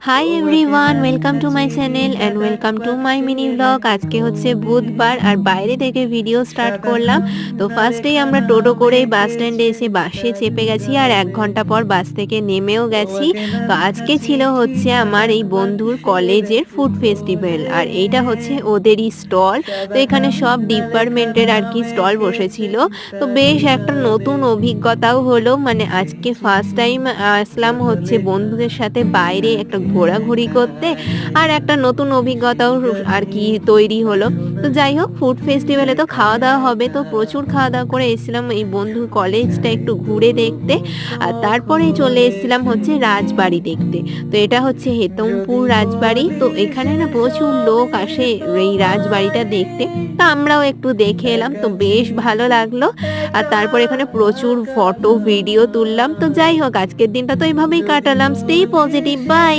Hi everyone, welcome to my channel and welcome to my mini blog. আজকে হচ্ছে বুধবার আর বাইরে থেকে ভিডিও স্টার্ট করলাম। তো ফার্স্টেই আমরা টোটো করেই বাস স্ট্যান্ডে এসে বাসে চেপে গেছি আর 1 ঘন্টা পর বাস থেকে নেমেও গেছি। তো আজকে ছিল হচ্ছে আমার এই বন্ধুর কলেজের ফুড ফেস্টিভ্যাল আর এইটা হচ্ছে ওদেরই স্টল। তো এখানে সব ডিপার্টমেন্টের আর কি স্টল বসেছিল। তো বেশ একটা নতুন অভিজ্ঞতাও হলো, মানে আজকে ফার্স্ট টাইম আসলাম হচ্ছে বন্ধুদের সাথে বাইরে একটা ঘোরাঘুরি করতে, আর একটা নতুন অভিজ্ঞতাও আর কি তৈরি হলো। তো যাই হোক, ফুড ফেস্টিভ্যালে তো খাওয়া দাওয়া হবে, তো প্রচুর খাওয়া দাওয়া করে এসেছিলাম এই বন্ধুর কলেজটা একটু ঘুরে দেখতে। আর তারপরেই চলে এসেছিলাম হচ্ছে রাজবাড়ি দেখতে। তো এটা হচ্ছে হেতমপুর রাজবাড়ি। তো এখানে না প্রচুর লোক আসে এই রাজবাড়িটা দেখতে। তো আমরাও একটু দেখে এলাম, তো বেশ ভালো লাগলো। আর তারপর এখানে প্রচুর ফটো ভিডিও তুললাম। তো যাই হোক, আজকের দিনটা তো এইভাবেই কাটালাম। Stay positive, by.